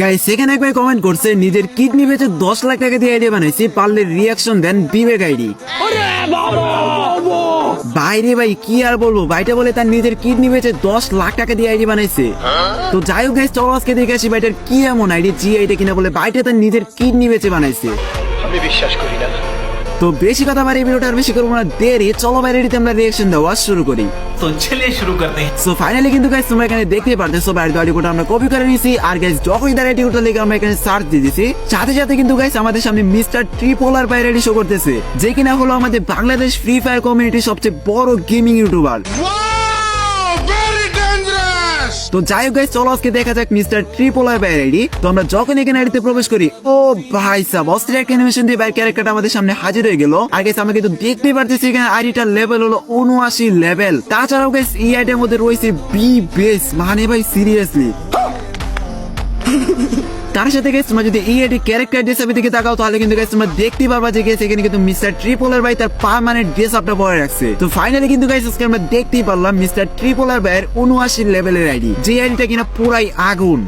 Guys সেখানে একবার comment করছে নিজের কিডনি বেচে 10 লাখ টাকা দিয়ে আইডি বানাইছি, পারলে রিয়াকশন দেন বিবেক আইডি। বাইরে ভাই কি আর বলবো, ভাইটা বলে তার নিজের কিডনি বেচে 10 লাখ টাকা দিয়ে আইডি বানাইছে। তো যাই হোক গাইস চলো আজকে দেখে আসি ভাইটার কি এমন আইডি যে আইডি কিনা বলে ভাইটা তার নিজের কিডনি বেচে বানাইছে। আমি বিশ্বাস করি না। তো বেশি কথা বাড়ি ভিডিওটা আর বেশি করবো না, দেরি চলো বাইরে আমরা রিয়াকশন দেওয়া শুরু করি। তো চলিए शुरू करते हैं। সো ফাইনালি কিন্তু গাইস তোমরা এখানে দেখতে পারতেছো বাইরের আইডিটা আমরা কপি করে নিয়েছি, আর গাইস যখনই তার আইডিটা লিখে আমরা এখানে সার্চ দিয়ে দিয়েছি, সাথে সাথে কিন্তু গাইস আমাদের সামনে মিস্টার ট্রিপোলার বাইরে আইডি শো করতেছে, যে কিনা হলো আমাদের বাংলাদেশ ফ্রি ফায়ার কমিউনিটির সবচেয়ে বড় গেমিং ইউটিউবার। তো যাই হোক গাইস চলো আজকে দেখা যাক মিস্টার ট্রিপোলার বাইরে আইডি। তো আমরা যখন এখানে আইডিতে প্রবেশ করি, ও ভাই সাব অস্থির একটা অ্যানিমেশন দিয়ে বাইরের ক্যারেক্টারটা আমাদের সামনে হাজির হয়ে গেল। আর গাইস আমরা কিন্তু দেখতেই পারতেছি এখানে আইডিটার লেভেল হলো 79 লেভেল। তাছাড়াও গাইস এই আইডির মধ্যে রয়েছে বি বেস, মানে ভাই সিরিয়াসলি। তার সাথে গাইস তোমরা যদি এই আইডি ক্যারেক্টার ড্রেস আপের দিকে তাকাও তাহলে কিন্তু গাইস তোমরা দেখতে পারবা যে গাইস এখানে কিন্তু মিস্টার ট্রিপোলার ভাই তার পার্মানেন্ট ড্রেস আপটা পরে রাখছে। তো ফাইনালি কিন্তু গাইস আজকে আমরা দেখতেই পারলাম মিস্টার ট্রিপোলার ভাইয়ের 79 লেভেলের আইডি, যে আইডিটা কিনা পুরাই আগুন।